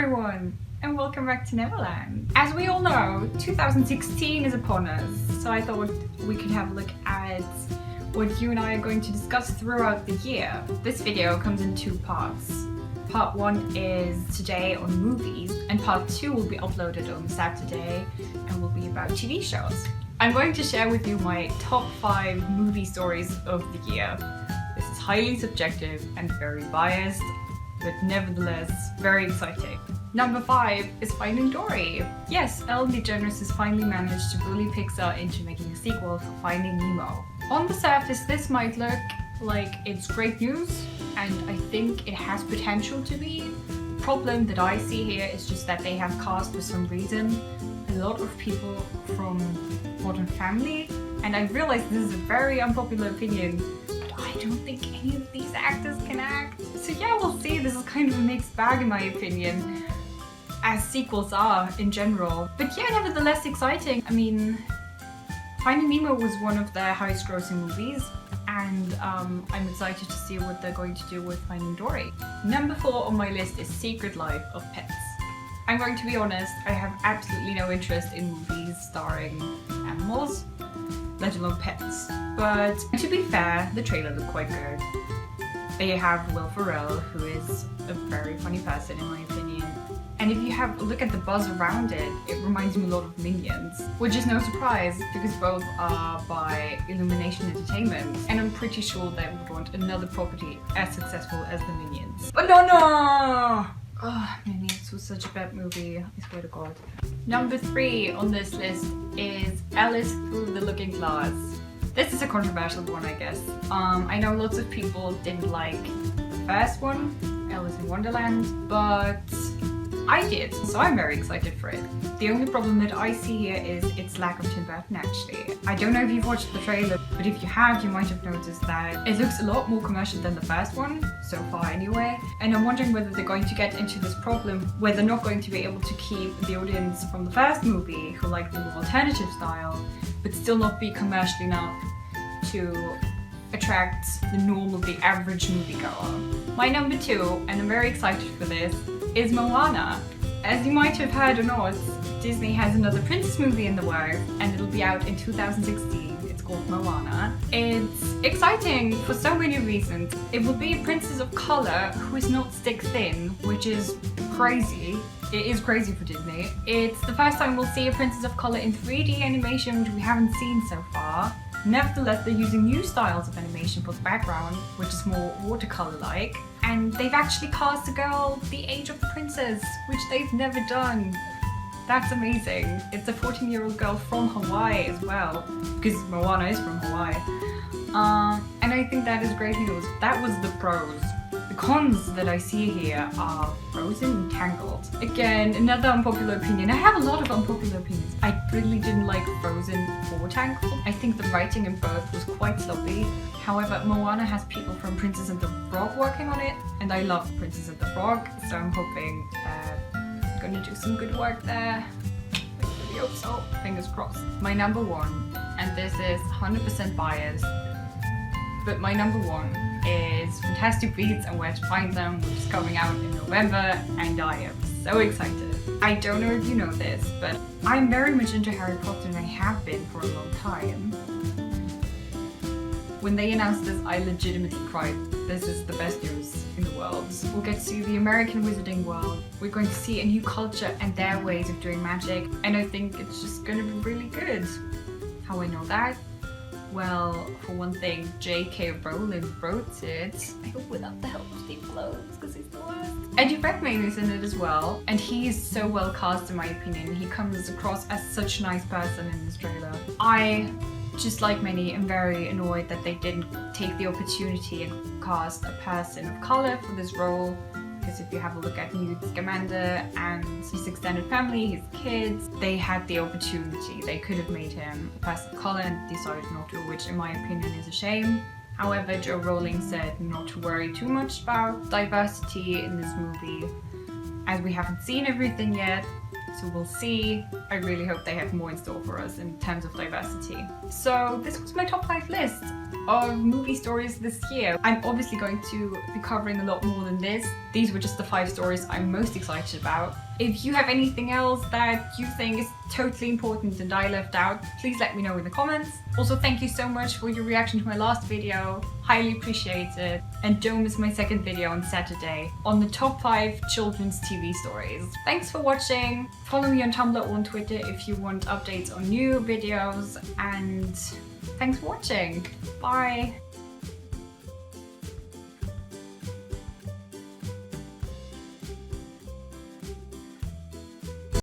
everyone, and welcome back to Neverland. As we all know, 2016 is upon us, so I thought we could have a look at what you and I are going to discuss throughout the year. This video comes in two parts. Part 1 is today on movies, and part 2 will be uploaded on Saturday and will be about TV shows. I'm going to share with you my top 5 movie stories of the year. This is highly subjective and very biased, but nevertheless very exciting. Number 5 is Finding Dory. Yes, Ellen DeGeneres has finally managed to bully Pixar into making a sequel for Finding Nemo. On the surface, this might look like it's great news, and I think it has potential to be. The problem that I see here is just that they have cast, for some reason, a lot of people from Modern Family, and I realize this is a very unpopular opinion, but I don't think any of these actors can act. So yeah, we'll see. This is kind of a mixed bag in my opinion, as sequels are in general. But yeah, nevertheless exciting. I mean, Finding Nemo was one of their highest grossing movies, and I'm excited to see what they're going to do with Finding Dory. Number 4 on my list is Secret Life of Pets. I'm going to be honest, I have absolutely no interest in movies starring animals, let alone pets. But to be fair, the trailer looked quite good. They have Will Ferrell, who is a very funny person in my opinion. And if you have a look at the buzz around it, it reminds me a lot of Minions, which is no surprise because both are by Illumination Entertainment, and I'm pretty sure they would want another property as successful as the Minions. But no! Oh, Minions was such a bad movie, I swear to God. Number 3 on this list is Ellis Through the Looking Glass. This is a controversial one, I guess. I know lots of people didn't like the first one, Alice in Wonderland, but I did, so I'm very excited for it. The only problem that I see here is its lack of Tim Burton actually. I don't know if you've watched the trailer, but if you have, you might have noticed that it looks a lot more commercial than the first one, so far anyway. And I'm wondering whether they're going to get into this problem where they're not going to be able to keep the audience from the first movie who like the more alternative style, but still not be commercial enough to attract the average moviegoer. My number 2, and I'm very excited for this, is Moana. As you might have heard or not, Disney has another princess movie in the works, and it'll be out in 2016. It's called Moana. It's exciting for so many reasons. It will be a princess of color who is not stick thin, which is crazy. It is crazy for Disney. It's the first time we'll see a princess of color in 3D animation, which we haven't seen so far. Nevertheless, they're using new styles of animation for the background, which is more watercolor-like. And they've actually cast a girl the age of the princess, which they've never done. That's amazing. It's a 14-year-old girl from Hawaii as well, because Moana is from Hawaii. And I think that is great news. That was the pros. The cons that I see here are Frozen and Tangled. Again, another unpopular opinion. I have a lot of unpopular opinions. I really didn't like Frozen or Tangled. I think the writing in both was quite sloppy. However, Moana has people from Princess and the Frog working on it, and I love Princess and the Frog, so I'm hoping they're gonna do some good work there. I really hope so. Fingers crossed. My number 1, and this is 100% biased, but my number 1 is Fantastic Beasts and Where to Find Them, which is coming out in November, and I am so excited. I don't know if you know this, but I'm very much into Harry Potter and I have been for a long time. When they announced this, I legitimately cried. This is the best news in the world. We'll get to see the American wizarding world. We're going to see a new culture and their ways of doing magic, and I think it's just gonna be really good. How I know that? Well, for one thing, J.K. Rowling wrote it. I hope without the help of Steve Close, because he's the worst. Eddie Redmayne is in it as well, and he is so well cast in my opinion. He comes across as such a nice person in this trailer. I, just like many, am very annoyed that they didn't take the opportunity and cast a person of color for this role. Because if you have a look at Newt Scamander and his extended family, his kids, they had the opportunity. They could have made him a person of color and decided not to, which in my opinion is a shame. However, Joe Rowling said not to worry too much about diversity in this movie, as we haven't seen everything yet. So we'll see. I really hope they have more in store for us in terms of diversity. So this was my top 5 list of movie stories this year. I'm obviously going to be covering a lot more than this. These were just the 5 stories I'm most excited about. If you have anything else that you think is totally important and I left out, please let me know in the comments. Also, thank you so much for your reaction to my last video. Highly appreciate it. And don't miss my second video on Saturday on the top 5 children's TV stories. Thanks for watching. Follow me on Tumblr or on Twitter if you want updates on new videos, and thanks for watching. Bye.